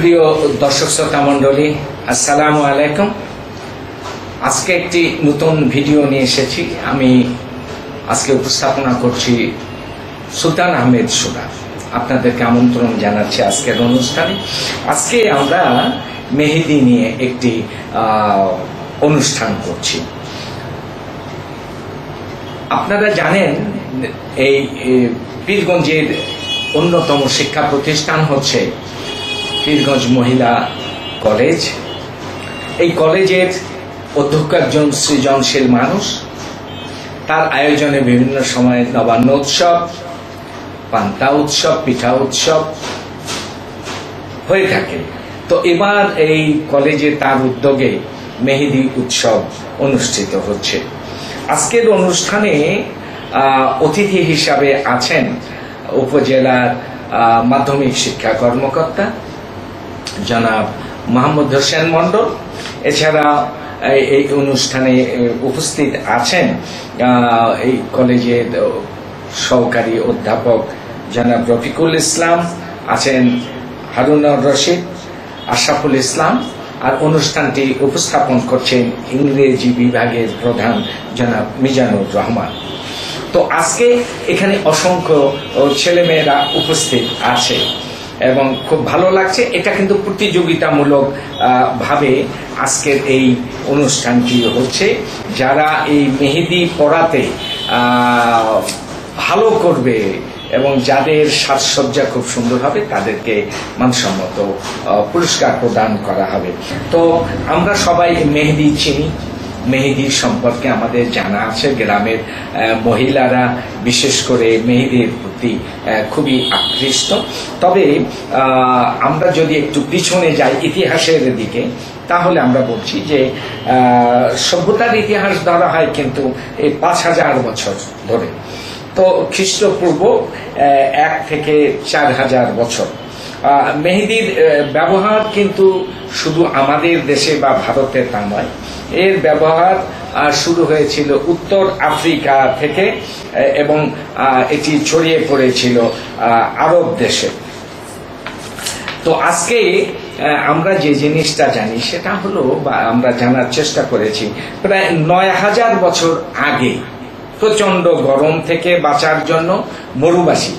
প্রিয় দর্শক শ্রোতা মণ্ডলী, আসসালামু আলাইকুম। আজকে একটি নতুন ভিডিও নিয়ে এসেছি। আমি আজকে উপস্থাপনা করছি সুলতান আহমেদ সুরা। আপনাদেরকে আমন্ত্রণ জানাচ্ছি আজকের অনুষ্ঠানে। আজকে আমরা মেহেদি নিয়ে একটি অনুষ্ঠান করছি। আপনারা জানেন এই পীরগঞ্জের অন্যতম শিক্ষা প্রতিষ্ঠান হচ্ছে পীরগঞ্জ মহিলা কলেজ। এই কলেজের অধ্যক্ষ একজন সৃজনশীল মানুষ। তার আয়োজনে বিভিন্ন সময় নবান্ন উৎসব, পান্তা উৎসব, পিঠা উৎসব হয়ে থাকে। তো এবার এই কলেজে তার উদ্যোগে মেহেদি উৎসব অনুষ্ঠিত হচ্ছে। আজকের অনুষ্ঠানে অতিথি হিসাবে আছেন উপজেলার মাধ্যমিক শিক্ষা কর্মকর্তা জনাব মোহাম্মদ হোসেন মন্ডল। এছাড়া এই অনুষ্ঠানে উপস্থিত আছেন এই কলেজের সহকারী অধ্যাপক জনাব রফিকুল ইসলাম, আছেন হারুনুর রশিদ, আশরাফুল ইসলাম, আর অনুষ্ঠানটি উপস্থাপন করছেন ইংরেজি বিভাগের প্রধান জনাব মিজানুর রহমান। তো আজকে এখানে অসংখ্য ছেলেমেয়েরা উপস্থিত আছে এবং খুব ভালো লাগছে। এটা কিন্তু প্রতিযোগিতামূলক ভাবে আজকের এই অনুষ্ঠানটি হচ্ছে। যারা এই মেহেদি পড়াতে ভালো করবে এবং যাদের সাজসজ্জা খুব সুন্দর হবে তাদেরকে মানসম্মত পুরস্কার প্রদান করা হবে। তো আমরা সবাই মেহেদি চিনি, মেহেদির সম্পর্কে আমাদের জানা আছে। গ্রামের মহিলারা বিশেষ করে মেহেদির প্রতি খুবই আকৃষ্ট। তবে আমরা যদি একটু পিছনে যাই ইতিহাসের দিকে, তাহলে আমরা বলছি যে সভ্যতার ইতিহাস ধরা হয় কিন্তু এই 5000 বছর ধরে। তো খ্রিস্টপূর্ব 1 থেকে 4000 বছর। মেহেদির ব্যবহার কিন্তু শুধু আমাদের দেশে বা ভারতে তা নয়। এর ব্যবহার শুরু হয়েছিল উত্তর আফ্রিকা থেকে এবং এটি ছড়িয়ে পড়েছিল আরব দেশে। তো আজকে আমরা যে জিনিসটা জানি সেটা হলো, বা আমরা জানার চেষ্টা করেছি, প্রায় 9000 বছর আগে প্রচন্ড গরম থেকে বাঁচার জন্য মরুবাসী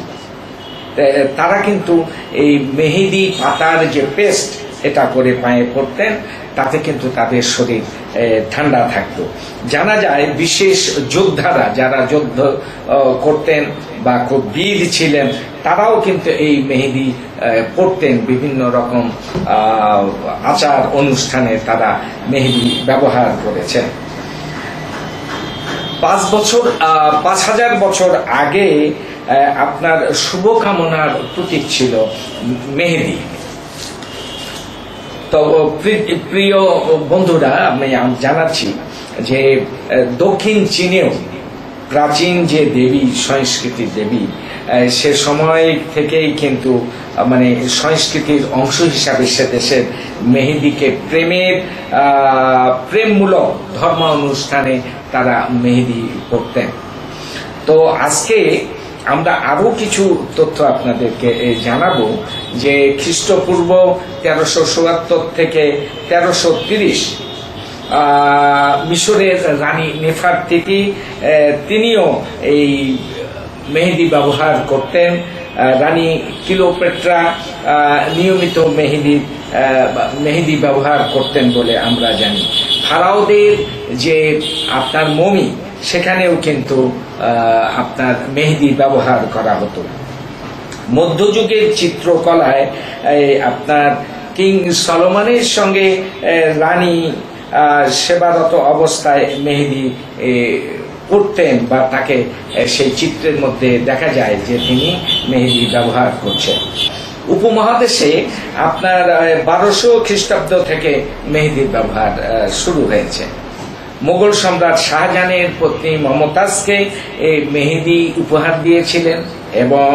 তারা কিন্তু এই মেহেদি পাতার যে পেস্ট এটা করে পায়ে পড়তেন, তাতে কিন্তু তাদের শরীর ঠান্ডা থাকতো। জানা যায় বিশেষ যোদ্ধারা যারা যুদ্ধ করতেন বা খুব বীর ছিলেন তারাও কিন্তু এই মেহেদি পড়তেন। বিভিন্ন রকম আচার অনুষ্ঠানে তারা মেহেদি ব্যবহার করেছেন। 5000 বছর আগে আপনার শুভকামনার প্রতীক ছিল মেহেদি। তো প্রিয় বন্ধুরা, আমি জানাচ্ছি যে দক্ষিণ চীনেও প্রাচীন যে দেবী, সংস্কৃতির দেবী, সে সময় থেকেই কিন্তু মানে সংস্কৃতির অংশ হিসাবে সে দেশের মেহেদিকে প্রেমমূলক ধর্ম অনুষ্ঠানে তারা মেহেদি পড়তেন। তো আজকে আমরা আরো কিছু তথ্য আপনাদেরকে জানাবো যে খ্রিস্টপূর্ব 1374 থেকে 1330 মিশরের রানী নেফারতিতি তিনিও এই মেহেদি ব্যবহার করতেন। রানী ক্লিওপেট্রা নিয়মিত মেহেদি ব্যবহার করতেন বলে আমরা জানি। ফারাওদের যে আপনার মমি, সেখানেও কিন্তু আপনার মেহেদি ব্যবহার করা হতো। মধ্যযুগের চিত্রকলায় আপনার কিং সলোমনের সঙ্গে রানী সেবারত অবস্থায় মেহেদি পড়তেন, বা তাকে সেই চিত্রের মধ্যে দেখা যায় যে তিনি মেহেদি ব্যবহার করছেন। উপমহাদেশে আপনার 1200 খ্রিস্টাব্দ থেকে মেহেদির ব্যবহার শুরু হয়েছে। মোগল সম্রাট শাহজাহানের পত্নী মমতাজকে এই মেহেদি উপহার দিয়েছিলেন এবং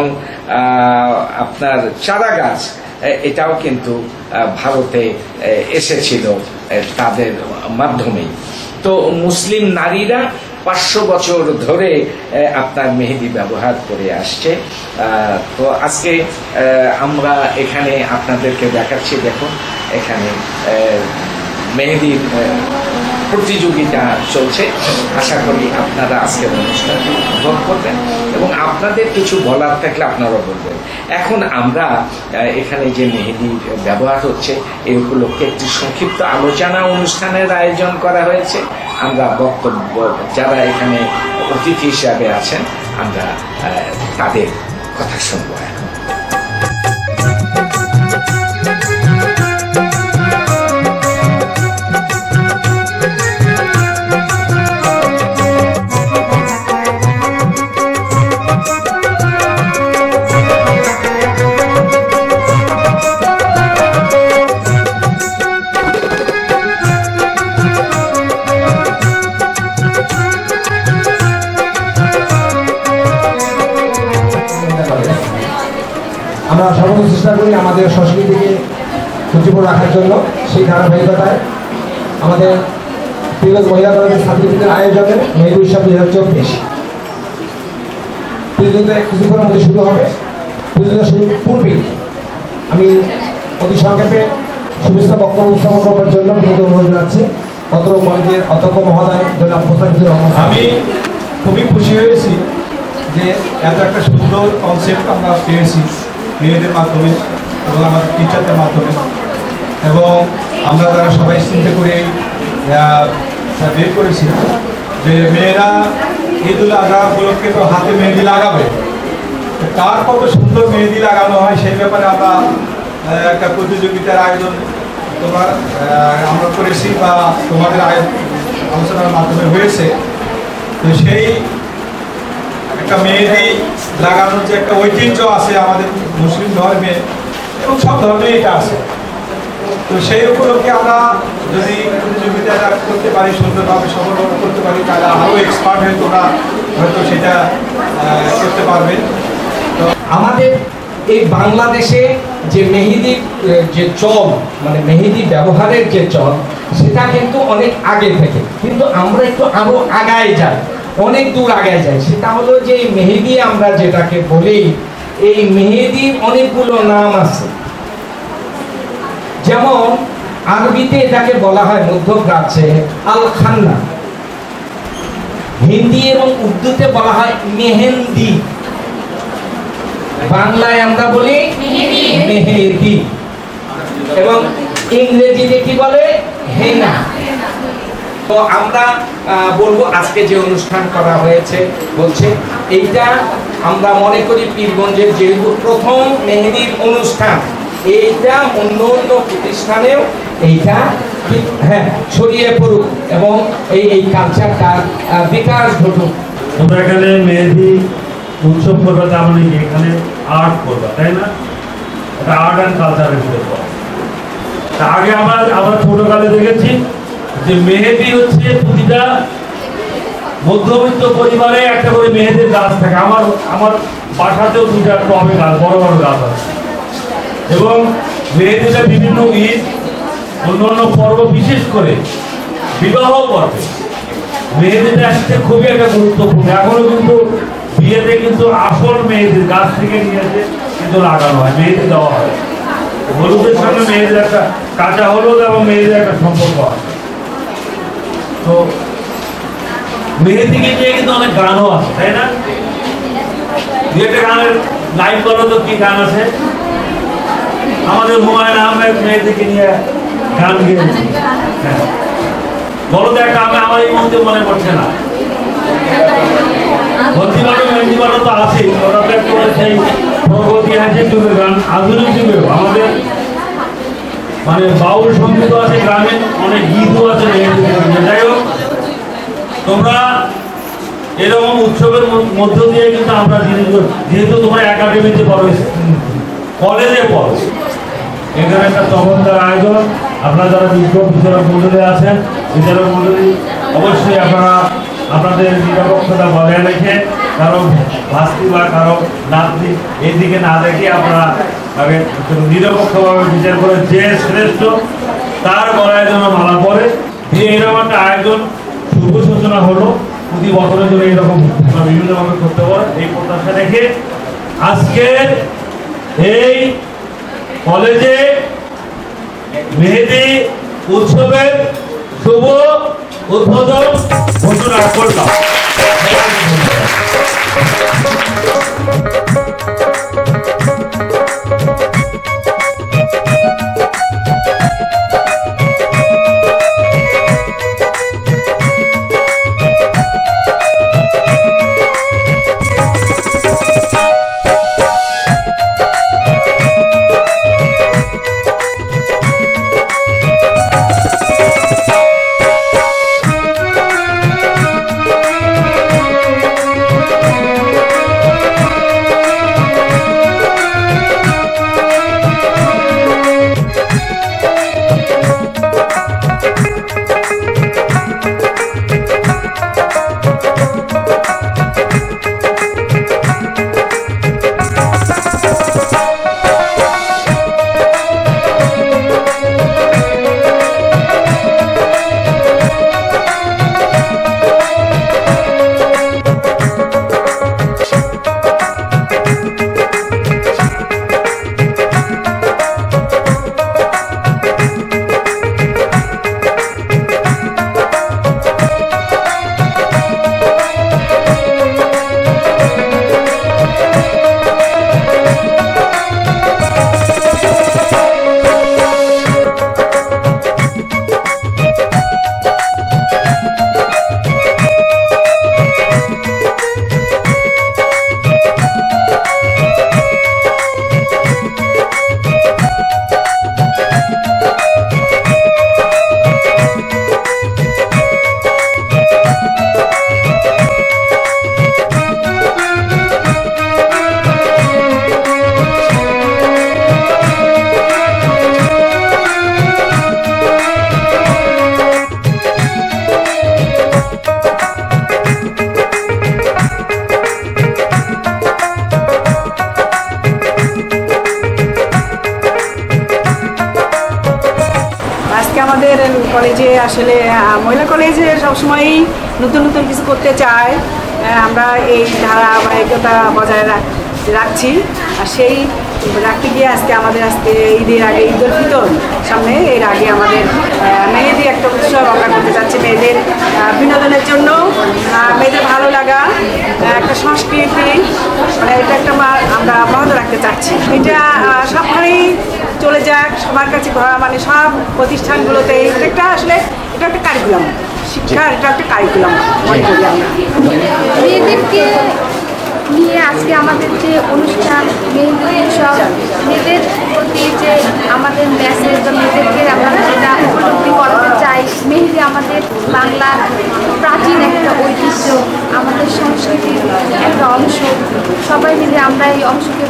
আপনার চারা গাছ এটাও কিন্তু ভারতে এসেছিল তাদের মাধ্যমেই। তো মুসলিম নারীরা 500 বছর ধরে আপনার মেহেদি ব্যবহার করে আসছে। তো আজকে আমরা এখানে আপনাদেরকে দেখাচ্ছি, দেখুন এখানে মেহেদির প্রতিযোগিতা চলছে। আশা করি আপনারা আজকের অনুষ্ঠানটি উপভোগ করবেন এবং আপনাদের কিছু বলার থাকলে আপনারা বলবেন। এখন আমরা এখানে যে মেহেদির ব্যবহার হচ্ছে এই উপলক্ষে একটি সংক্ষিপ্ত আলোচনা অনুষ্ঠানের আয়োজন করা হয়েছে। আমরা বক্তব্য যারা এখানে অতিথি হিসাবে আছেন আমরা তাদের কথা শুনবো এখন। আমরা সর্বোচ্চ চেষ্টা করি আমাদের সংস্কৃতিকে সজীবন রাখার জন্য। সেই ধারাবাহিকতায় আমাদের প্রিয় মহিলা কলেজের ছাত্রীদের আয়োজনে মেহেদি উৎসব 2024 প্রতিযোগিতা কিছুক্ষণের মধ্যে শুরু হবে। প্রতিযোগিতা শুরুর পূর্বে আমি অতি সংক্ষেপে শুভেচ্ছা বক্তব্য উৎসর্গ করার জন্য অনুরোধ জানাচ্ছি অত্র কলেজের অধ্যক্ষ মহোদয় জনাব মোস্তাফিজুর রহমান। আমি খুবই খুশি হয়েছি যে এত একটা সুন্দর কনসেপ্ট আমরা পেয়েছি মেয়েদের মাধ্যমে এবং আমাদের টিচারদের মাধ্যমে, এবং আমরা তারা সবাই চিন্তা করে বের করেছি যে মেয়েরা ঈদুল আজহা উপলক্ষে তো হাতে মেহেদি লাগাবে, কার কত সুন্দর মেহেদি লাগানো হয় সেই ব্যাপারে আমরা একটা প্রতিযোগিতার আয়োজন আমরা করেছি বা তোমাদের আলোচনার মাধ্যমে হয়েছে। তো সেই একটা মেহেদি লাগানোর যে একটা ঐতিহ্য আছে আমাদের মুসলিম ধর্মে এবং সব ধর্মে এটা আছে। তো সেই উপলক্ষে আমরা যদি প্রতিযোগিতাটা করতে পারি, সুন্দরভাবে সফলভাবে করতে পারি, তাহলে আরও এক্সপার্ট হয়ে তোমরা হয়তো সেটা করতে পারবে। তো আমাদের এই বাংলাদেশে যে মেহেদি যে চল, মানে মেহেদি ব্যবহারের যে চল, সেটা কিন্তু অনেক আগে থেকে, কিন্তু আমরা একটু আরো আগায় যাই, অনেক দূর আগায় যাই। সেটা হলো যে মেহেদি আমরা যেটাকে বলি, এই মেহেদির অনেকগুলো নাম আছে। যেমন আরবিতে এটাকে বলা হয় মধ্যপ্রাচ্যে আল খান্না, হিন্দি এবং উর্দুতে বলা হয় মেহেন্দি, বাংলায় আমরা বলি মেহেদি, এবং ইংরেজিতে কি বলে হেনা। তো আমরা বলবো আজকে যে অনুষ্ঠান করা হয়েছে বলছে এইটা আমরা মনে করি পীরগঞ্জের যেহেতু প্রথম মেহেদির অনুষ্ঠান, এইটা অন্য অন্য প্রতিষ্ঠানেও এইটা হ্যাঁ ছড়িয়ে পড়ুক এবং এই কালচারটার বিকাশ ঘটুক। তোমরা এখানে মেহেদি উৎসব করবে, তার মানে এখানে আর্ট করবে, তাই না? এটা আর্ট অ্যান্ড কালচারের ভিতরে পড়ে। তা আগে আমরা ছোটকালে দেখেছি যে মেহেদি হচ্ছে প্রতিটা মধ্যবিত্ত পরিবারে একটা করে মেহেদির গাছ থাকে। আমার বাসাতেও দুইটা টবে গাছ, বড় বড় গাছ আছে, এবং মেহেদিটা বিভিন্ন ঈদ অন্যান্য পর্ব, বিশেষ করে বিবাহ পর্বে মেহেদিটা আসতে খুবই একটা গুরুত্বপূর্ণ। এখনো কিন্তু বিয়েতে কিন্তু আসল মেহেদির গাছ থেকে নিয়ে এসে কিন্তু লাগানো হয়, মেহেদি দেওয়া হয়। হলুদের সঙ্গে মেহেদির একটা কাঁচা হলুদ এবং মেহেদির একটা সম্পর্ক আছে। তো মেহেদিকে নিয়ে কিন্তু অনেক গানও আছে, তাই না? একটা গানের লাইন বলো তো, কি গান আছে? আমাদের হুমায়ুন আহমেদ মেহেদিকে নিয়ে গান গেয়েছে। হ্যাঁ, বলো তো একটা, আমার এই মুহূর্তে মনে পড়ছে না। ভর্তিবাটো মেহেদিবাটো তো আছেই, ওরা তো একটু সেই প্রগতিহাসিক যুগের গান, আধুনিক যুগেও আমাদের মানে বাউল সঙ্গীত আছে, গ্রামীণ অনেক গীতও আছে মেহেদি। যাই হোক, তোমরা এরকম উৎসবের মধ্য দিয়ে কিন্তু আমরা জিনিসগুলো, যেহেতু তোমরা একাডেমিতে পড়ো, কলেজে পড়ো, এখানে একটা চমৎকার আয়োজন। আপনারা যারা বিচারক মন্ডলী আছেন, বিচারক মন্ডলী অবশ্যই আপনারা আপনাদের নিরপেক্ষতা বজায় রেখে কারো ভাস্তি বা কারো নাতনি এইদিকে না দেখে আপনারা নিরপেক্ষভাবে বিচার করে যে শ্রেষ্ঠ তার গলায় যেন মালা পড়ে দিয়ে এরকম একটা আয়োজন শুভ সূচনা হলো। প্রতি বছরের জন্য এরকম বিভিন্নভাবে করতে পারে এই প্রত্যাশা রেখে আজকের এই কলেজে মেহেদি উৎসবের শুভ উদ্বোধন ঘোষণা করলাম। আমাদের কলেজে আসলে মহিলা কলেজে সবসময়ই নতুন নতুন কিছু করতে চায়, আমরা এই ধারাবাহিকতা বজায় রাখছি। আর সেই রাখতে গিয়ে আজকে ঈদের আগে ঈদ উল ফিতর সামনে, এর আগে আমাদের মেহেদি একটা উৎসব আমরা করতে চাচ্ছি মেয়েদের বিনোদনের জন্য, মেয়েদের ভালো লাগা একটা সংস্কৃতি, এটা একটা আমরা অব্যাহত রাখতে চাচ্ছি। এটা সবখানেই চলে যাক, সবার কাছে মানে সব প্রতিষ্ঠানগুলোতে এটা আসলে এটা একটা কারিকুলাম, শিক্ষার এটা একটা কারিকুলাম মনে করি আমরা। মেয়েদেরকে নিয়ে আজকে আমাদের যে অনুষ্ঠান মেহেদি উৎসব, মেয়েদের প্রতি যে আমাদের মেসেজ বা মেয়েদেরকে আমরা যেটা উপলব্ধি করতে চাই, মেহেদি আমাদের বাংলার প্রাচীন একটা ঐতিহ্য, আমাদের সংস্কৃতির একটা অংশ। সবাই মিলে আমরা এই অংশকে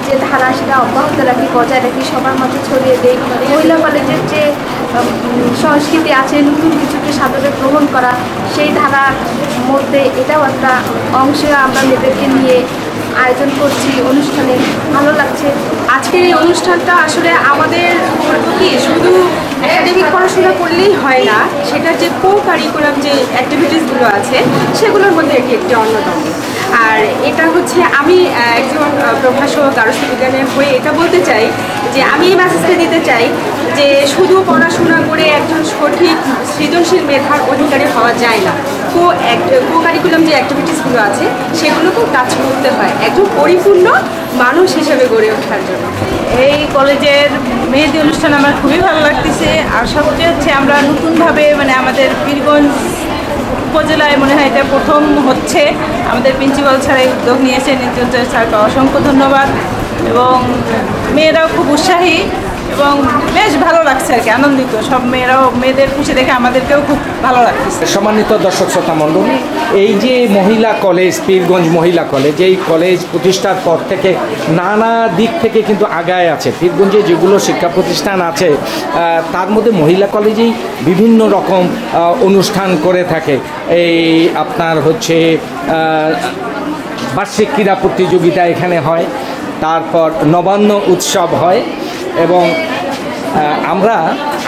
যে ধারা সেটা অব্যাহত রাখি, বজায় রাখি, সবার মাঝে ছড়িয়ে দেই। মহিলা কলেজের যে সংস্কৃতি আছে, নতুন কিছুকে সাদরে গ্রহণ করা, সেই ধারার মধ্যে এটাও একটা অংশে আমরা মেয়েদেরকে নিয়ে আয়োজন করছি অনুষ্ঠানে। ভালো লাগছে। আজকের এই অনুষ্ঠানটা আসলে আমাদের কি শুধু একাডেমিক পড়াশোনা করলেই হয় না, সেটার যে কো কারিকুলাম যে অ্যাক্টিভিটিসগুলো আছে সেগুলোর মধ্যে একটি অন্যতম। আর এটা হচ্ছে আমি একজন প্রভাষক গার্হস্থ্য বিজ্ঞানের হয়ে এটা বলতে চাই যে আমি এই মেসেজটা দিতে চাই যে শুধু পড়াশোনা করে একজন সঠিক সৃজনশীল মেধার অধিকারী হওয়া যায় না। কো কারিকুলাম যে অ্যাক্টিভিটিসগুলো আছে সেগুলোকেও কাজ করতে হয় একজন পরিপূর্ণ মানুষ হিসেবে গড়ে ওঠার জন্য। এই কলেজের মেহেদি অনুষ্ঠান আমার খুবই ভালো লাগতেছে। আর সবচেয়ে হচ্ছে আমরা নতুনভাবে মানে আমাদের পীরগঞ্জ উপজেলায় মনে হয় এটা প্রথম হচ্ছে। আমাদের প্রিন্সিপাল স্যার এই উদ্যোগ নিয়েছেন, নিত্যঞ্জয় স্যারকে অসংখ্য ধন্যবাদ। এবং মেয়েরাও খুব উৎসাহী এবং বেশ ভালো লাগছে আর কি, আনন্দিত। সব মেয়েদের খুশি দেখে আমাদেরকেও খুব ভালো লাগছে। সম্মানিত দর্শক শ্রোতা মণ্ডলী, এই যে মহিলা কলেজ, পীরগঞ্জ মহিলা কলেজ, এই কলেজ প্রতিষ্ঠার পর থেকে নানা দিক থেকে কিন্তু আগায় আছে। পীরগঞ্জে যেগুলো শিক্ষা প্রতিষ্ঠান আছে তার মধ্যে মহিলা কলেজেই বিভিন্ন রকম অনুষ্ঠান করে থাকে। এই আপনার হচ্ছে বার্ষিক ক্রীড়া প্রতিযোগিতা এখানে হয়, তারপর নবান্ন উৎসব হয় এবং আমরা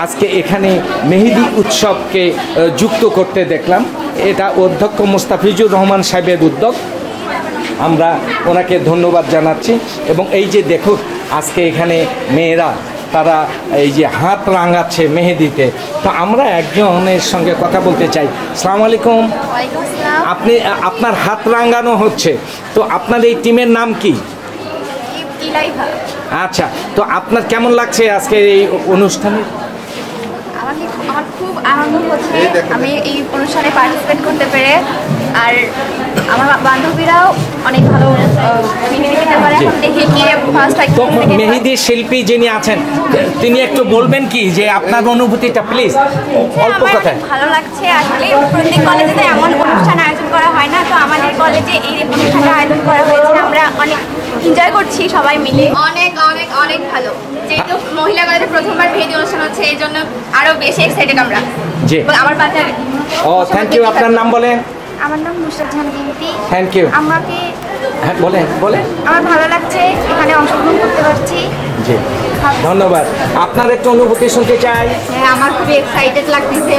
আজকে এখানে মেহেদি উৎসবকে যুক্ত করতে দেখলাম। এটা অধ্যক্ষ মুস্তাফিজুর রহমান সাহেবের উদ্যোগ, আমরা ওনাকে ধন্যবাদ জানাচ্ছি। এবং এই যে দেখুন আজকে এখানে মেয়েরা তারা এই যে হাত রাঙাচ্ছে মেহেদিতে, তো আমরা একজনের সঙ্গে কথা বলতে চাই। আসসালামু আলাইকুম। আপনি আপনার হাত রাঙানো হচ্ছে, তো আপনার এই টিমের নাম কি? আচ্ছা, তো আপনার কেমন লাগছে আজকে এই অনুষ্ঠানে? আমার খুব আনন্দ হচ্ছে আমি এই অনুষ্ঠানে পার্টিসিপেট করতে পেরে। আর আমার বান্ধবীরাও অনেক ভালো মেহেদি দিতে পারে, দেখে গিয়ে ফার্স্ট তো মেহেদি শিল্পী যিনি আছেন তিনি একটু বলবেন কি যে আপনার অনুভূতিটা প্লিজ অল্প কথায়। ভালো লাগছে, আসলে প্রত্যেক কলেজে এমন অনুষ্ঠান আয়োজন করা হয় না, তো আমাদের কলেজে এই অনুষ্ঠানটা আয়োজন করা হয়েছে, আমরা অনেক এনজয় করছি সবাই মিলে। অনেক অনেক অনেক ভালো, যেহেতু মহিলা কলেজে প্রথমবার মেহেদি অনুষ্ঠান হচ্ছে এই জন্য আরো বেশি এক্সাইটেড আমরা। জি, আমার বাচ্চার থ্যাংক ইউ। আপনার নাম বলেন? আমার নাম নুসরাত জাহান বিনতি। Thank you. আমাকে হ্যাঁ বলেন বলেন। আমার ভালো লাগছে এখানে অংশগ্রহণ করতে পারছি। জি ধন্যবাদ। আপনার একটু অনুভূতি শুনতে চাই। হ্যাঁ, আমার খুবই এক্সাইটেড লাগতেছে।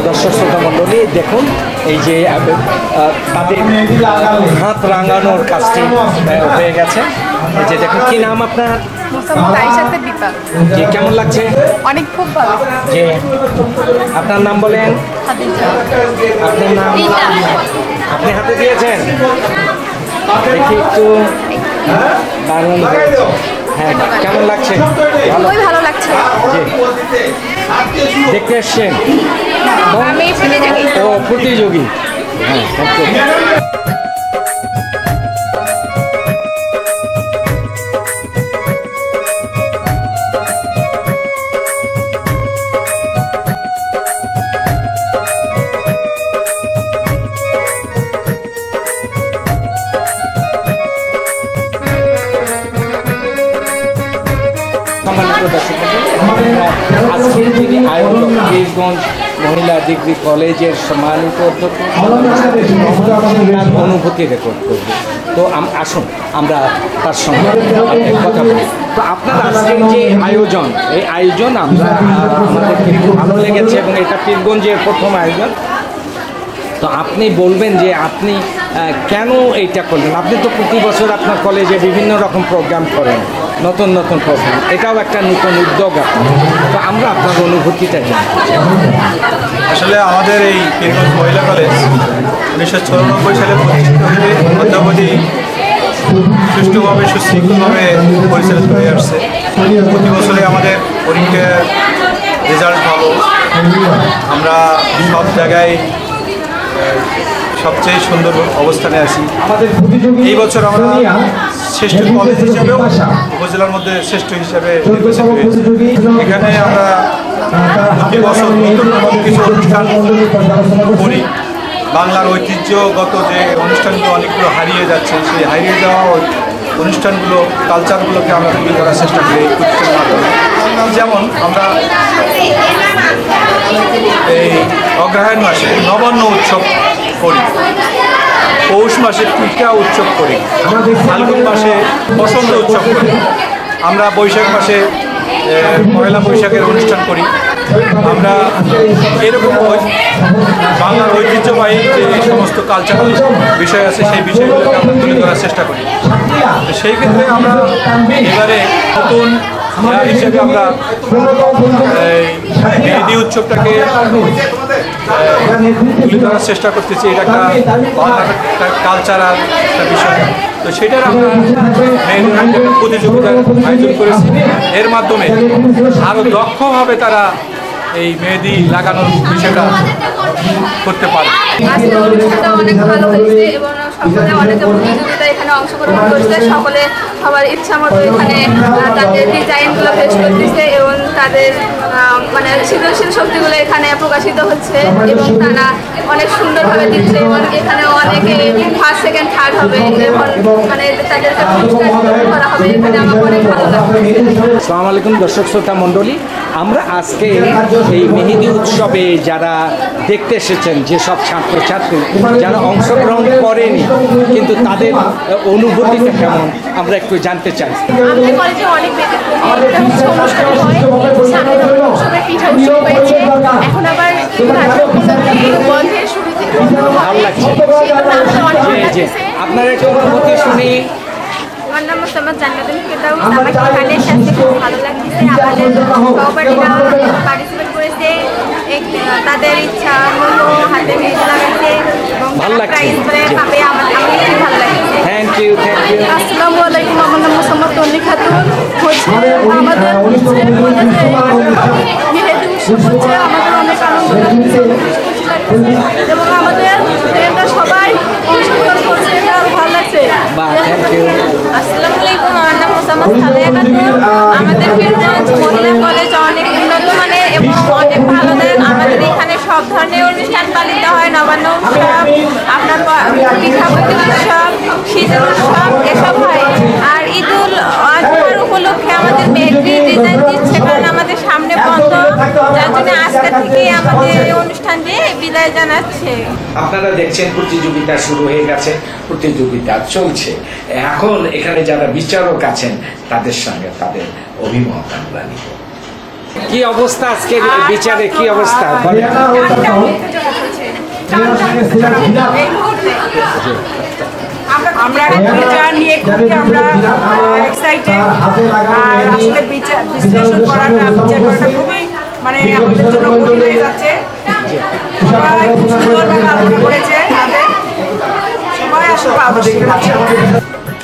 দর্শক শ্রোতা মণ্ডলী দেখুন এই যে তাদের হাত রাঙানোর কাজটি হয়ে গেছে। এই যে দেখুন, কি নাম আপনার? জি, কেমন লাগছে? অনেক খুব ভালো। যে আপনার নাম বলেন? আপনার নাম? আপনি হাতে দিয়েছেন? দেখি একটু দারুণ। হ্যাঁ, কেমন লাগছে? খুবই ভালো লাগছে। জি, দেখতে এসছেন? আমি প্রতিযোগী। ও প্রতিযোগী, হ্যাঁ। আজকের যিনি আয়োজক বীরগঞ্জ মহিলা ডিগ্রি কলেজের সম্মানিত অধ্যক্ষ অনুভূতি রেকর্ড করব। তো আসুন আমরা তার সঙ্গে কথা বলি। তো আপনার আজকের যে আয়োজন, এই আয়োজন আমরা আমাদেরকে খুব ভালো লেগেছে এবং এটা পীরগঞ্জের প্রথম আয়োজন। তো আপনি বলবেন যে আপনি কেন এইটা করলেন? আপনি তো প্রতি বছর আপনার কলেজে বিভিন্ন রকম প্রোগ্রাম করেন, নতুন নতুন প্রোগ্রাম, এটাও একটা নতুন উদ্যোগ আপনার। তো আমরা আপনার অনুভূতিটা জানি। আসলে আমাদের এই পীরগঞ্জ মহিলা কলেজ 1994 সালে প্রতিষ্ঠিত হয়ে অদ্যাবধি সুষ্ঠুভাবে সুশৃঙ্খলভাবে পরিচালিত হয়ে আসছে। প্রতি বছরে আমাদের পরীক্ষার রেজাল্ট ভালো, আমরা সব জায়গায় সবচেয়ে সুন্দর অবস্থানে আছি। এই বছর আমরা শ্রেষ্ঠ কলেজ হিসাবেও উপজেলার মধ্যে শ্রেষ্ঠ হিসাবে নির্বাচিত হয়েছি। এখানে আমরা প্রতি বছর নতুন নতুন কিছু অনুষ্ঠান করি। বাংলার ঐতিহ্যগত যে অনুষ্ঠানগুলো অনেকগুলো হারিয়ে যাচ্ছে, সেই হারিয়ে যাওয়া অনুষ্ঠানগুলো, কালচারগুলোকে আমরা তুলে ধরার চেষ্টা করি এই প্রতিষ্ঠানের মাধ্যমে। যেমন আমরা এই অগ্রহায়ণ মাসে নবান্ন উৎসব করি, পৌষ মাসে পিঠা উৎসব করি, ফাল্গুন মাসে বসন্ত উৎসব করি, আমরা বৈশাখ মাসে পয়লা বৈশাখের অনুষ্ঠান করি। আমরা এরকম বাংলার ঐতিহ্যবাহী যে সমস্ত কালচারাল বিষয় আছে সেই বিষয়গুলোকে আমরা তুলে ধরার চেষ্টা করি। সেই ক্ষেত্রে আমরা এবারে নতুন হিসেবে আমরা মেহেদি উৎসবটাকে তুলে ধরার চেষ্টা করতেছি। এটা একটা বাংলার কালচারাল একটা বিষয়, তো সেটার আমরা মেহেদি প্রতিযোগিতার আয়োজন করেছি। এর মাধ্যমে আরও দক্ষভাবে তারা এই মেহেদি লাগানোর বিষয়টা করতে পারে। আজকের অনুষ্ঠানটা অনেক ভালো হয়েছে এবং সকলে অনেক প্রতিযোগিতা এখানে অংশগ্রহণ করছে। সকলে সবার ইচ্ছা মতো এখানে তাদের ডিজাইনগুলো পেশ করতেছে এবং তাদের মানে সৃজনশীল শক্তিগুলো এখানে প্রকাশিত হচ্ছে এবং তারা অনেক সুন্দরভাবে দিচ্ছে এবং এখানে অনেকে ফার্স্ট সেকেন্ড থার্ড হবে এবং মানে তাদেরকে পুরস্কার করা হবে। এখানে আমার অনেক ভালো লাগছে। আসসালামু আলাইকুম দর্শক শ্রোতা মণ্ডলী, আমরা আজকে এই মেহেদি উৎসবে যারা দেখতে এসেছেন, যেসব ছাত্রছাত্রী যারা অংশগ্রহণ করেনি কিন্তু তাদের অনুভূতিটা কেমন আমরা একটু জানতে চাই। আমাদের কলেজে অনেক অনুষ্ঠান হয়, সামনে উৎসবের পিঠা উৎসব হয়েছে, এখন আবার বন্ধের শুরুতে ভালো লাগছে যে আপনার একটা অনুভূতি শুনি। আমার নাম মোসাম্মদ জান্নাতুল ফেরদাউস। আমাকে এখানে সাথে খুব ভালো লাগছে। আমাদের সহপাঠীরা পার্টিসিপেট করেছে, তাদের ইচ্ছা মতো হাতে মেহেদি লাগাইছে এবং প্রাইজ পাবে। আমাকে খুব ভালো লাগছে। Thank you, thank you. আসসালামু আলাইকুম, আমার নাম মোসাম্মদ তন্নি খাতুন। আমাদের মেহেদি উৎসব হচ্ছে, আমাদের অনেক আনন্দ লাগছে এবং আমাদের সবাই অংশগ্রহণ করছে, এটা আরো ভালো লাগছে। আসসালামু আলাইকুম, আমার নাম মোসাম্মদ সালেহা খাতুন। আমাদের পীরগঞ্জ মহিলা কলেজ অনেক উন্নত মানের এবং অনেক ভালো দেন। আমাদের এখানে সব ধরনের অনুষ্ঠান পালিত হয়, নবান্ন উৎসব, আপনার পিঠাপুলি উৎসব, শীতের উৎসব এসব হয়। আর ঈদুল আজহার উপলক্ষে আমাদের মেহেদি ডিজাইন দিচ্ছে, কারণ আমাদের সামনে বন্ধ, যার জন্য আজকে থেকে আমাদের এই অনুষ্ঠান দিয়ে বিদায় জানাচ্ছে। আপনারা দেখছেন প্রতিযোগিতা শুরু হয়ে গেছে, প্রতিযোগিতা চলছে। এখন এখানে যারা বিচারক আছেন তাদের সঙ্গে তাদের অভিমত আমরা নিব। কি অবস্থা আজকে বিচারে, কি অবস্থা? আমরা বিচার নিয়ে খুবই আমরা এক্সাইটেড। আর আসলে বিশ্লেষণ করাটা, বিচার করাটা খুবই মানে আমাদের জন্য কঠিন হয়ে যাচ্ছে। সবাই খুব সুন্দরভাবে আলোচনা করেছে, সবাই আসলে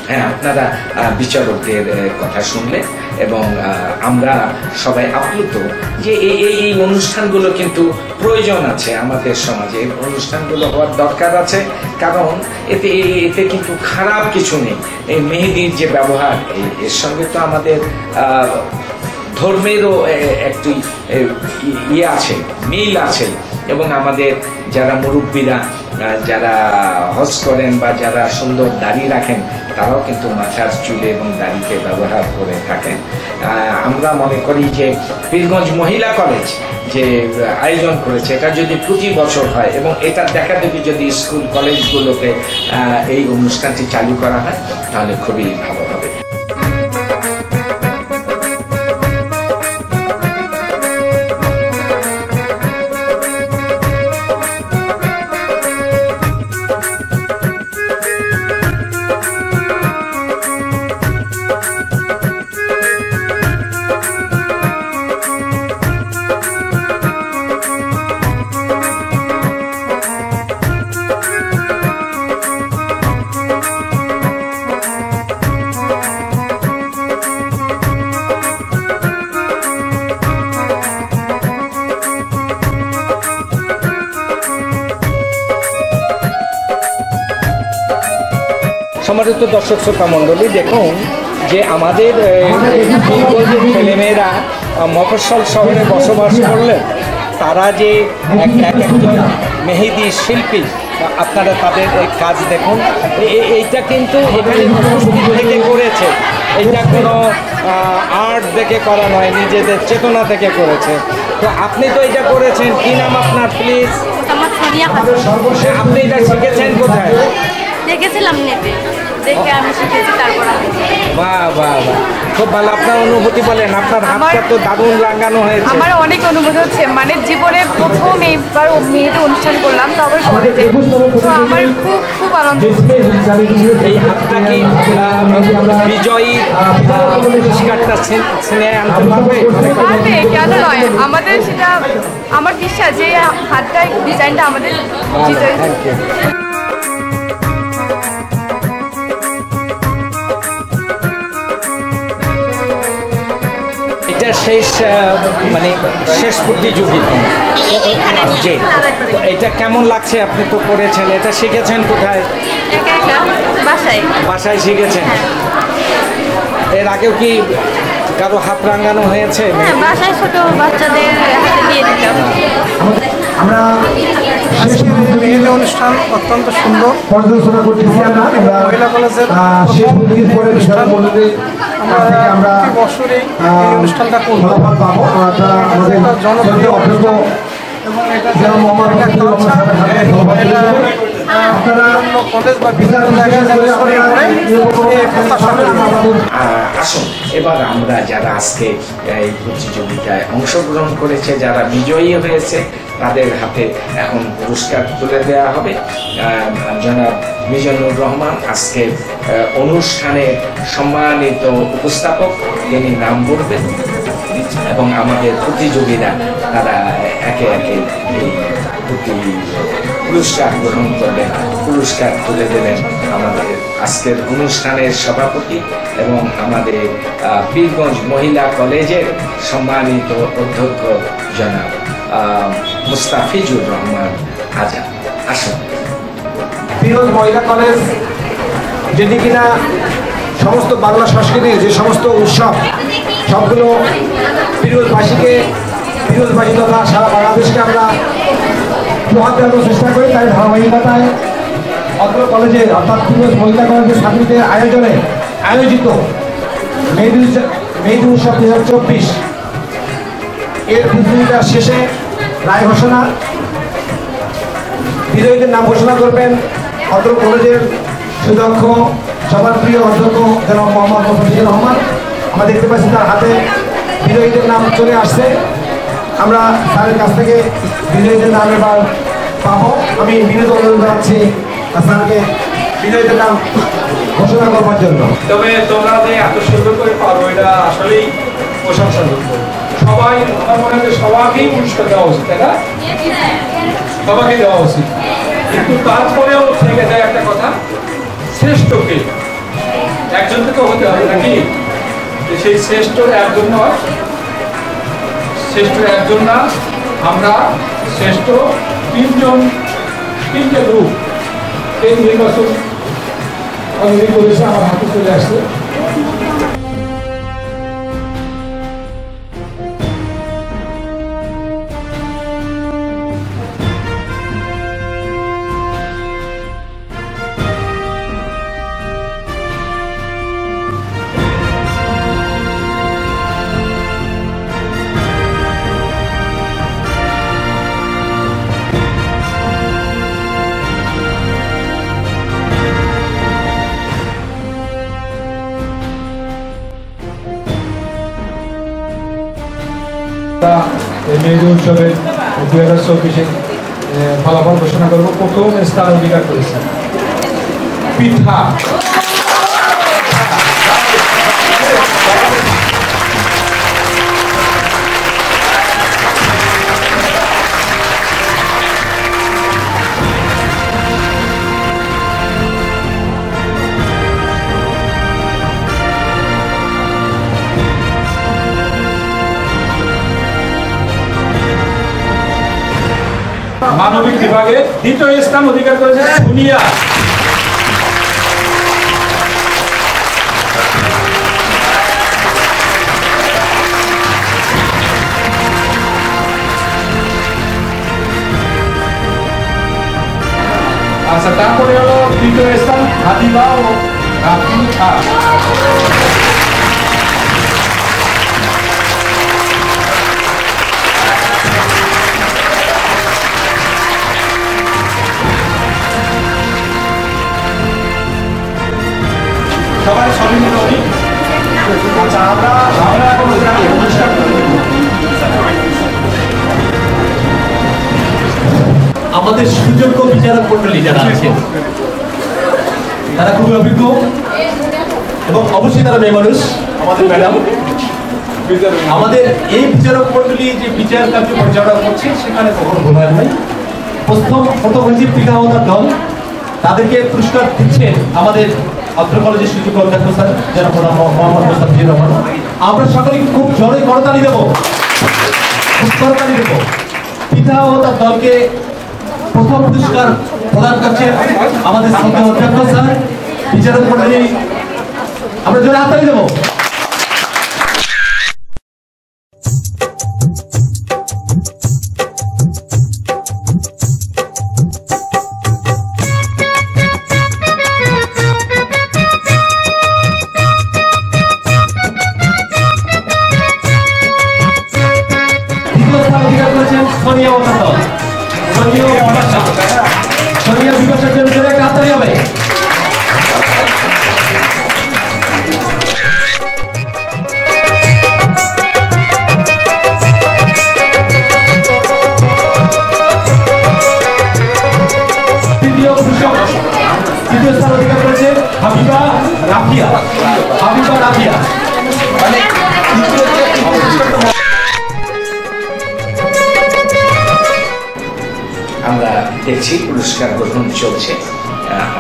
হ্যাঁ, আপনারা বিচারকদের কথা শুনলেন এবং আমরা সবাই আপ্লুত যে এই অনুষ্ঠানগুলো কিন্তু প্রয়োজন আছে আমাদের সমাজে। এই অনুষ্ঠানগুলো হওয়ার দরকার আছে, কারণ এতে কিন্তু খারাপ কিছু নেই। এই মেহেদির যে ব্যবহার, এর সঙ্গে তো আমাদের ধর্মেরও একটি ইয়ে আছে, মিল আছে। এবং আমাদের যারা মুরব্বীরা যারা হজ করেন বা যারা সুন্দর দাড়ি রাখেন, তারাও কিন্তু মাথার চুলে এবং দাড়িতে ব্যবহার করে থাকেন। আমরা মনে করি যে পীরগঞ্জ মহিলা কলেজ যে আয়োজন করেছে, এটা যদি প্রতি বছর হয় এবং এটার দেখা দেখি যদি স্কুল কলেজগুলোতে এই অনুষ্ঠানটি চালু করা হয়, তাহলে খুবই ভালো হবে। সম্মানিত দর্শক শ্রোতা মণ্ডলী, দেখুন যে আমাদের ছেলেমেয়েরা মফস্বল শহরে বসবাস করলেন, তারা যে একজন মেহেদি শিল্পী, আপনারা তাদের কাজ দেখুন। এইটা কিন্তু এখানে উপস্থিত থেকে করেছে, এটা কোনো আর্ট দেখে করা নয়, নিজেদের চেতনা থেকে করেছে। তো আপনি তো এটা করেছেন, কি নাম আপনার প্লিজ? আপনি এটা শিখেছেন কোথায়? দেখেছিলাম নেটে, দেখে আমি শিখেছি, তারপর বাহ বাহ বাহ, খুব ভালো। আপনার অনুভূতি বলেন, আপনার হাতটা তো দারুণ লাগানো হয়েছে। আমার অনেক অনুভূতি হচ্ছে, মানে জীবনে প্রথম এইবার মেয়েদের অনুষ্ঠান করলাম, তবে তো আমার খুব খুব আনন্দ। এই হাতটা কি বিজয়ী পুরস্কারটা ছিনিয়ে আনতে পারবে? পারবে, কেন নয়? আমাদের সেটা আমার বিশ্বাস যে হাতটা ডিজাইনটা আমাদের বিজয়ী। এটা শেষ মানে শেষ প্রতিযোগিতা, জি। এটা কেমন লাগছে? আপনি তো করেছেন, এটা শিখেছেন কোথায়? বাসায়। বাসায় শিখেছেন? এর আগেও কি কারো হাত রাঙানো হয়েছে? হ্যাঁ, বাসায় ছোট বাচ্চাদের হাতে দিয়ে দিতাম। আমরা মেহেদি অনুষ্ঠান অত্যন্ত সুন্দর পর্যালোচনা করতেছি। আমরা মহিলা কলেজের শেষ মুহূর্তের পরে আমরা প্রতি বছরই এই অনুষ্ঠানটা করব ফলাফল পাবো। আপনারা আমাদের জনপ্রিয় অভিজ্ঞ এবং এটা যেমন মোহাম্মদ রফিকুল রহমান সাহেবের হাতে ফলাফল তুলে দেবে। আপনারা কলেজ বা বিভিন্ন জায়গায় যেন ছড়িয়ে পড়ে এই প্রত্যাশা করি। আসুন এবার আমরা যারা আজকে এই প্রতিযোগিতায় অংশগ্রহণ করেছে, যারা বিজয়ী হয়েছে, তাদের হাতে এখন পুরস্কার তুলে দেওয়া হবে। জনাব মিজানুর রহমান আজকে অনুষ্ঠানের সম্মানিত উপস্থাপক, তিনি নাম বলবেন এবং আমাদের প্রতিযোগীরা তারা একে একে এই পুরস্কার গ্রহণ করবেন, পুরস্কার তুলে দেবেন আমাদের আজকের অনুষ্ঠানের সভাপতি এবং আমাদের পীরগঞ্জ মহিলা কলেজের সম্মানিত অধ্যক্ষ জনাব মুস্তাফিজুর রহমান আজাদ। আসুন। পীরগঞ্জ মহিলা কলেজ যেটি কিনা সমস্ত বাংলা সংস্কৃতির যে সমস্ত উৎসব সবগুলো পীরগঞ্জবাসী তথা সারা বাংলাদেশকে আমরা প্রভাব দেওয়ার চেষ্টা করি। তাই ধারাবাহিকতায় অত্র কলেজের অর্থাৎ পীরগঞ্জ মহিলা কলেজের ছাত্রীদের আয়োজনে আয়োজিত মেহেদি উৎসব 2024 এর প্রতিযোগিতার শেষে রায় ঘোষণা, বিজয়ীদের নাম ঘোষণা করবেন অত্র কলেজের সুদক্ষ সবার প্রিয় অধ্যক্ষ জনাব মোহাম্মদ রফিকুল রহমান। আমরা দেখতে পাচ্ছি তার হাতে বিজয়ীদের নাম চলে আসছে। আমরা স্যারের কাছ থেকে বিজয়ীদের নাম এবার পাবো। আমি বিনোদ অনুরোধ জানাচ্ছি স্যারকে বিজয়ীদের নাম ঘোষণা করবার জন্য। তবে তোমরা যে এত সুন্দর করে পারো এটা আসলেই প্রশংসাযোগ্য। সবাই, আমার মনে হয় সবাইকেই পুরস্কার দেওয়া উচিত, তাই না? সবাইকে দেওয়া উচিত, কিন্তু তারপরেও থেকে যায় একটা কথা, শ্রেষ্ঠকে একজনকে তো হতে হবে নাকি? সেই শ্রেষ্ঠ একজন নয়, শ্রেষ্ঠ একজন না, আমরা শ্রেষ্ঠ তিনটে গ্রুপ এই নির্বাচন অলরেডি করেছে, আমার হাতে চলে আসছে। মেহেদি উৎসবের 2024 ফলাফল ঘোষণা করবো। প্রথম স্থান অধিকার করেছেন পিঠা। মানবিক বিভাগে দ্বিতীয় স্থান অধিকার করেছে সোনিয়া। আচ্ছা, তারপরে হলো তৃতীয় স্থান হাদিবা ও রাফিকা। সবাই ছবি নিতে হবে। আচ্ছা, আমরা এখন অনুষ্ঠান আমাদের সুযোগ্য বিচারক মন্ডলী যারা আছেন তারা খুবই অভিজ্ঞ এবং অবশ্যই তারা মেয়ে মানুষ। আমাদের ম্যাডাম, আমাদের এই বিচারক মন্ডলী যে বিচার কার্য পরিচালনা করছে সেখানে কখনো ভুল হয় নাই। প্রথম হয়েছে পিতা ও তার দল, তাদেরকে পুরস্কার দিচ্ছেন আমাদের অত্র কলেজের সুযোগ্য অধ্যক্ষ স্যার জনাব মোহাম্মদ মুস্তাফিজুর রহমান। আমরা সকলে খুব জোরে করতালি দেবো, খুব করতালি দেবো। পিতা ও তার দলকে প্রথম পুরস্কার প্রদান করছেন আমাদের শ্রদ্ধেয় অধ্যক্ষ স্যার বিচারক মন্ডলী। আমরা জোরে হাততালি দেবো। সোনিয়া মোতান্তর, সোনিয়া বিপাশা, সোনিয়া বিপাশার জন্য একটা হাততালি হবে। তৃতীয় স্থান অধিকার করেছে হাবিবা রাফিয়া, হাবিবা রাফিয়া। আমরা দেখছি পুরস্কার গ্রহণ চলছে,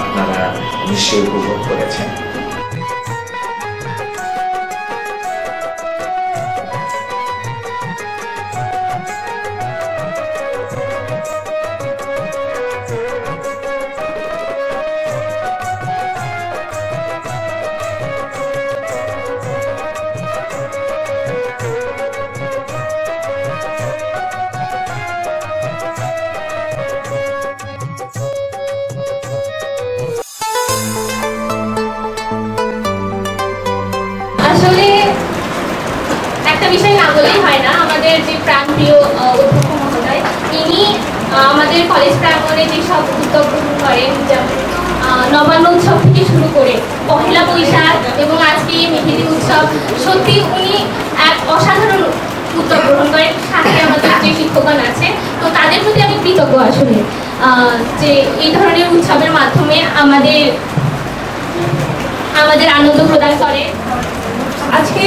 আপনারা নিশ্চয়ই উপভোগ করেছেন। আসলে একটা বিষয় না বলেই হয় না, আমাদের যে প্রাণপ্রিয় অধ্যক্ষ মহোদয়, তিনি আমাদের কলেজ প্রাঙ্গণে যেসব উদ্যোগ গ্রহণ করেন, যেমন নবান্ন উৎসব থেকে শুরু করে পহেলা বৈশাখ এবং আজকে মেহেদি উৎসব, সত্যি উনি এক অসাধারণ উদ্যোগ গ্রহণ করেন। সাথে আমাদের যে শিক্ষকগণ আছে, তো তাদের প্রতি আমি কৃতজ্ঞ আসলে, যে এই ধরনের উৎসবের মাধ্যমে আমাদের আনন্দ প্রদান করে। আজকে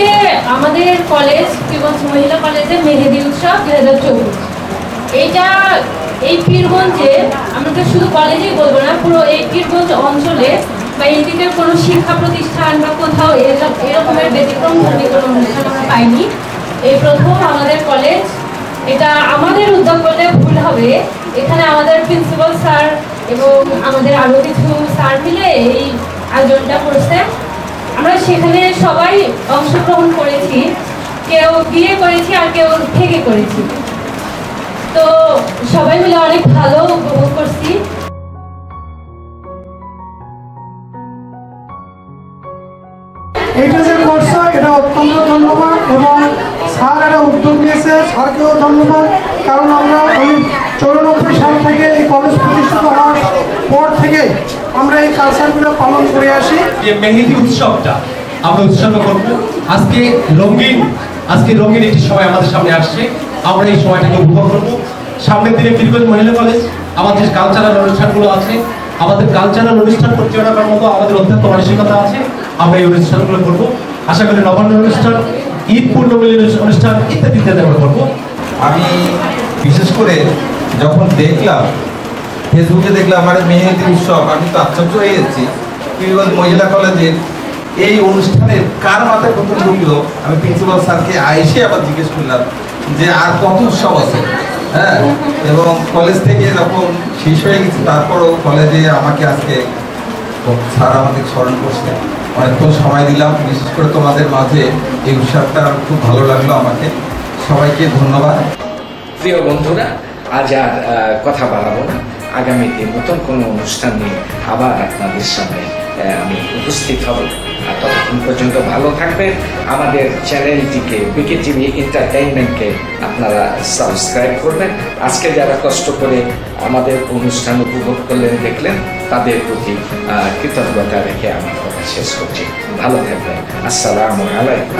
আমাদের কলেজ পীরগঞ্জ মহিলা কলেজের মেহেদি উৎসব 2024, এই পীরগঞ্জে, আমরা তো শুধু কলেজেই বলবো না, পুরো এই পীরগঞ্জ অঞ্চলে বা এইদিকে কোনো শিক্ষা প্রতিষ্ঠান বা কোথাও এরকমের ব্যতিক্রমধর্মী কোনো অনুষ্ঠান আমরা পাইনি। এই প্রথম আমাদের কলেজ, এটা আমাদের উদ্যোগ বললে ভুল হবে, এখানে আমাদের প্রিন্সিপাল স্যার এবং আমাদের আরও কিছু স্যার মিলে এই আয়োজনটা করছে। আমরা সেখানে সবাই অংশগ্রহণ করেছি, কেউ বিয়ে করেছি আর কেউ থেকে করেছি, তো সবাই মিলে অনেক ভালো উপভোগ করছি। এটা যে করছে এটা অত্যন্ত ধন্যবাদ, এবং স্যার একটা উদ্যোগ নিয়েছে, স্যারকেও ধন্যবাদ। কারণ আমরা 94 সাল থেকে এই কলেজ প্রতিষ্ঠিত হওয়ার পর থেকে আমরা এই কালচারগুলো পালন করে আসি। যে মেহেদি উৎসবটা আমরা উৎসর্গ করবো, আজকে রঙিন একটি সময় আমাদের সামনে আসছে, আমরা এই সময়টাকে উপভোগ করবো। সামনের দিনে পীরগঞ্জ মহিলা কলেজ, আমাদের কালচারাল অনুষ্ঠানগুলো আছে, আমাদের কালচারাল অনুষ্ঠান পরিচালনা করার মতো আমাদের অত্যন্ত মানসিকতা আছে, আমরা এই অনুষ্ঠানগুলো করবো। আশা করি নবান্ন অনুষ্ঠান, ঈদ পূর্ণমিলন অনুষ্ঠান ইত্যাদি আমরা করবো। আমি বিশেষ করে যখন দেখলাম ফেসবুকে দেখলাম আমার মেহেদি উৎসব, আমি তো আশ্চর্য হয়ে গেছি। পীরগঞ্জ মহিলা কলেজের এই অনুষ্ঠানের কার মাথায় প্রথম ঢুকলো, আমি প্রিন্সিপাল স্যারকে এসে আবার জিজ্ঞেস করলাম যে আর কত উৎসব আছে। হ্যাঁ, এবং কলেজ থেকে যখন শেষ হয়ে গেছে তারপরও কলেজে আমাকে আজকে স্যার আমাদের স্মরণ করছে, অনেকক্ষণ সময় দিলাম। বিশেষ করে তোমাদের মাঝে এই উৎসবটা খুব ভালো লাগলো আমাকে। সবাইকে ধন্যবাদ। প্রিয় বন্ধুরা, আজ আর কথা বাড়াবো না, আগামীতে নতুন কোনো অনুষ্ঠান নিয়ে আবার আপনাদের সামনে আমি উপস্থিত হব। আর ততক্ষণ পর্যন্ত ভালো থাকবেন। আমাদের চ্যানেলটিকে, বিকে টিভি এন্টারটেইনমেন্টকে আপনারা সাবস্ক্রাইব করবেন। আজকে যারা কষ্ট করে আমাদের অনুষ্ঠান উপভোগ করলেন, দেখলেন, তাদের প্রতি কৃতজ্ঞতা রেখে আমার কথা শেষ করছি। ভালো থাকবেন। আসসালামু আলাইকুম।